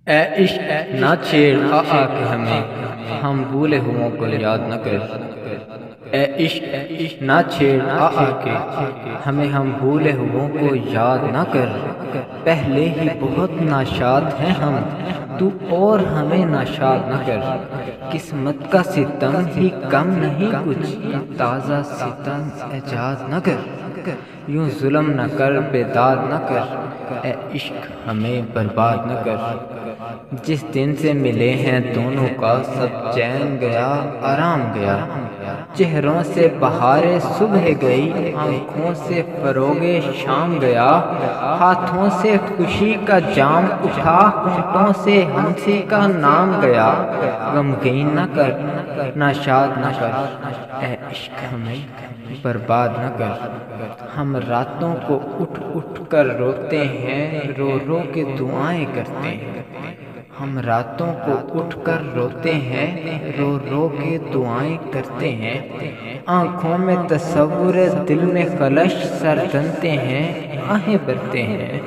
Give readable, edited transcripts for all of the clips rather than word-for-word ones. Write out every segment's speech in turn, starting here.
اے عشق نہ چھیڑ آ کے ہمیں، ہم بھولے ہوں کو یاد نہ کر۔ اے عشق نہ چھیڑ آ کے ہمیں، ہم بھولے ہوں کو یاد نہ کر۔ پہلے ہی بہت ناشاد ہیں ہم، تو اور ہمیں ناشاد نہ کر۔ قسمت کا ستم ہی کم نہیں کچھ، تازہ ستم ایجاد نہ کر۔ یوں ظلم نہ کر، بیداد نہ کر، اے عشق ہمیں برباد نہ کر۔ جس دن سے ملے ہیں دونوں کا سب چین گیا، آرام گیا۔ چہروں سے بہاریں صبح گئی، آنکھوں سے فروغ شام گیا۔ ہاتھوں سے خوشی کا جام اٹھا، ہونٹوں سے ہنسی کا نام گیا۔ غمگین نہ کر، ناشاد نہ کر، اے عشق ہمیں برباد نہ کر۔ ہم راتوں کو اٹھ اٹھ کر روتے ہیں، رو رو کے دعائیں کرتے ہیں۔ ہم راتوں کو اٹھ کر روتے ہیں، رو رو کے دعائیں کرتے ہیں۔ آنکھوں میں تصور، دل میں خلش، سر دھنتے ہیں، آہیں بھرتے ہیں۔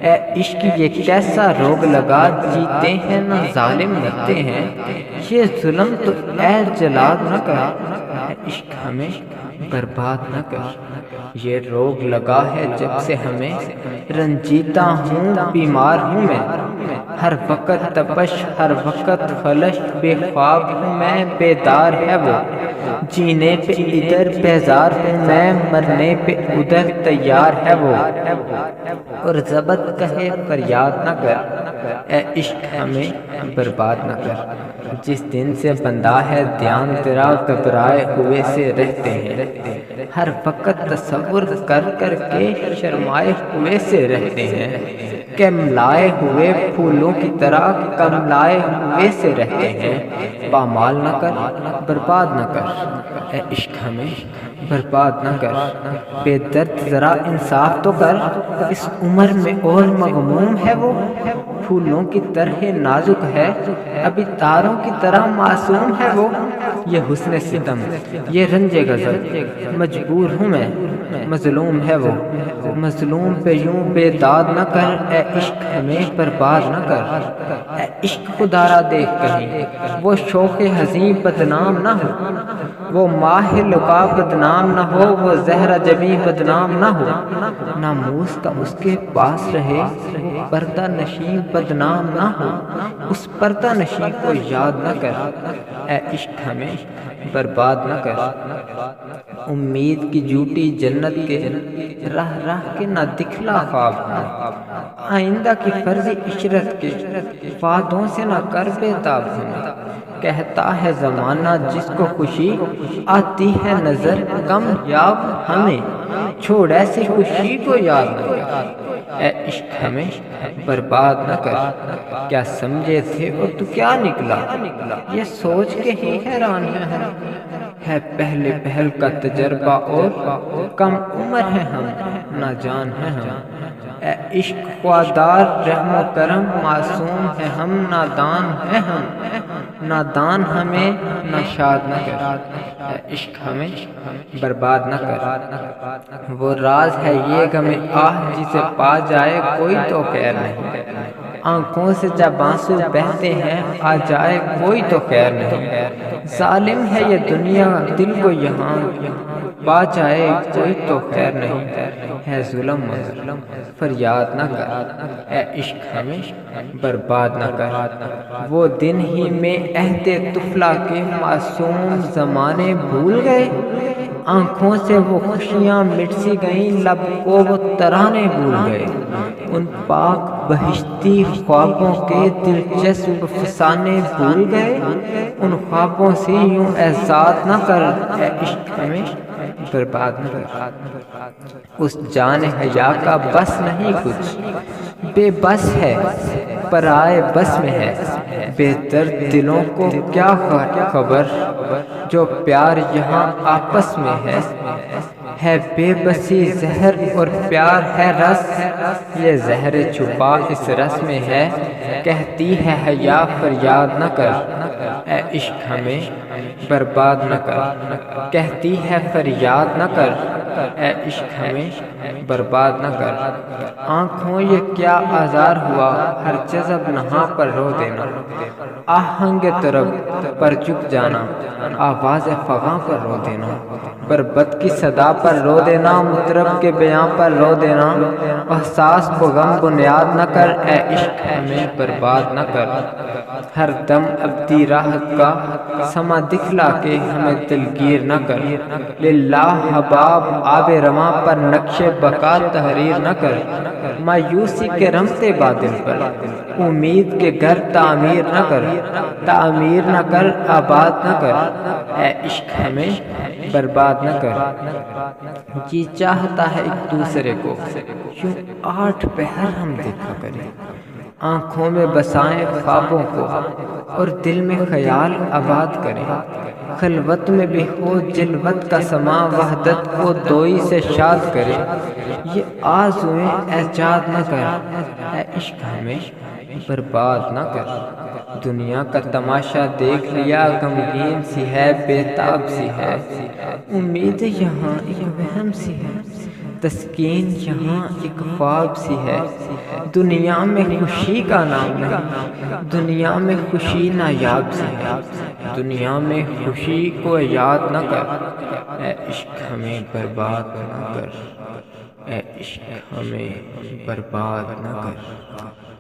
اے عشق یہ کیسا روگ لگا، جیتے ہیں نہ ظالم مرتے ہیں۔ یہ ظلم تو اے جلاد نہ کر، اے عشق ہمیں برباد نہ کر۔ یہ روگ لگا ہے جب سے ہمیں، رنجیدہ ہوں، بیمار ہوں میں۔ ہر وقت تپش، ہر وقت خلش، بے خواب ہوں میں، بیدار ہے وہ۔ جینے پہ ادھر بیزار ہوں میں، مرنے پہ ادھر تیار ہے وہ۔ اور ضبط کہے فریاد نہ کر، اے عشق ہمیں برباد نہ کر۔ جس دن سے بندہ ہے دھیان تیرا، گھبرائے ہوئے سے رہتے ہیں۔ ہر وقت تصور کر کر کے شرمائے ہوئے سے رہتے ہیں۔ کہ ملائے ہوئے پھولوں کی طرح کملائے ہوئے سے رہتے ہیں۔ پامال نہ کر، برباد نہ کر، اے عشق ہمیں برباد نہ کر۔ بے درد ذرا انصاف تو کر، اس عمر میں اور مغموم ہے وہ۔ پھولوں کی طرح نازک ہے، ابھی تاروں کی طرح معصوم ہے وہ۔ یہ حسن ستم، یہ رنج غضب، مجبور ہوں میں، مظلوم ہے وہ۔ مظلوم پہ یوں بیداد نہ کر، اے عشق ہمیں برباد نہ کر۔ اے عشق خدا را دیکھ کہیں، وہ شوق حزیں بدنام نہ ہو۔ وہ ماہ لقا بدنام نہ ہو، وہ زہرہ جبیں بدنام نہ ہو۔ ناموس کا اس کے پاس رہے، وہ پردہ نشین بدنام نہ ہو۔ اس پردہ نشین کو یاد نہ کر، اے عشق ہمیں برباد نہ کر۔ امید کی جھوٹی جنت کے، راہ راہ کے نہ دکھلا خواب ہمیں۔ آئندہ کی فرضی عشرت کے، وعدوں سے نہ کر بیتاب ہمیں۔ کہتا ہے زمانہ جس کو خوشی آتی ہے نظر، کم یاب ہمیں۔ چھوڑ ایسی خوشی کو یاد نہ کر، اے عشق ہمیں برباد نہ کر۔ کیا سمجھے تھے اور تو کیا نکلا، یہ سوچ کے ہی حیران ہیں ہم۔ ہے پہلے پہل کا تجربہ اور کم عمر ہیں ہم، ناجان ہیں ہم۔ اے عشق خواہدار رحم و کرم، معصوم ہیں ہم، نادان ہیں ہم۔ نادان ہمیں ناشاد نہ کر، اے عشق ہمیں برباد نہ کر۔ وہ راز ہے یہ غم آہ جسے پا جائے کوئی تو خیر نہیں۔ آنکھوں سے جب آنسو بہتے ہیں، آ جائے کوئی تو خیر نہیں۔ ظالم ہے یہ دنیا، دل کو یہاں پا جائے کوئی تو خیر نہیں۔ ہے ظلم مگر فریاد نہ کر، اے عشق ہمیں برباد نہ کر۔ وہ دن ہی میں عہد طفلہ کے معصوم زمانے بھول گئے۔ آنکھوں سے وہ خوشیاں مٹ سی گئیں، لب کو وہ ترانے بھول گئے۔ ان پاک بہشتی خوابوں کے دلچسپ فسانے بھول گئے۔ ان خوابوں سے یوں احساس نہ کر، اے عشق ہمیں برباد نہ کر۔ اس جان حیا کا بس نہیں کچھ، بے بس ہے، پرائے بس میں ہے۔ بے درد دلوں کو کیا خبر، جو پیار یہاں آپس میں ہے بے بسی زہر اور پیار ہے رس۔ یہ زہر چھپا اس رس میں ہے، کہتی ہے حیا فریاد نہ کر، اے عشق ہمیں برباد نہ کر۔ کہتی ہے فریاد نہ کر، اے عشق ہمیں برباد نہ کر۔ آنکھوں یہ کیا آزار ہوا، ہر جذب نہاں پر رو دینا، آہنگ طرب پر جھک جانا، آواز فغاں پر رو دینا، بربت کی صدا پر رو دینا، مطرب کے بیاں پر رو دینا، احساس کو غم بنیاد نہ کر، اے عشق ہمیں برباد نہ کر۔ ہر دم ابدی راحت کا سما دکھلا کے ہمیں دلگیر نہ کر، للہ حباب آب رواں پر نقش بقا تحریر نہ کر، مایوسی کے رمتے بادل پر امید کے گھر تعمیر نہ کر، تعمیر نہ کر آباد نہ کر، اے عشق ہمیں برباد نہ کر۔ جی چاہتا ہے ایک دوسرے کو یوں 8 پہر ہم دیکھا کریں، آنکھوں میں بسائیں خوابوں کو اور دل میں خیال آباد کریں، خلوت میں بھی ہو جلوت کا سما، وحدت کو دوئی سے شاد کریں، یہ آرزوئیں ایجاد نہ کر، اے عشق ہمیں برباد نہ کر۔ دنیا کا تماشا دیکھ لیا، غمگین سی ہے، بےتاب سی ہے، امید یہاں ایک وہم سی ہے، تسکین یہاں ایک خواب سی ہے، دنیا میں خوشی کا نام نہیں، دنیا میں خوشی نایاب سی ہے، دنیا میں خوشی کو یاد نہ کر، اے عشق ہمیں برباد نہ کر، اے عشق ہمیں برباد نہ کر۔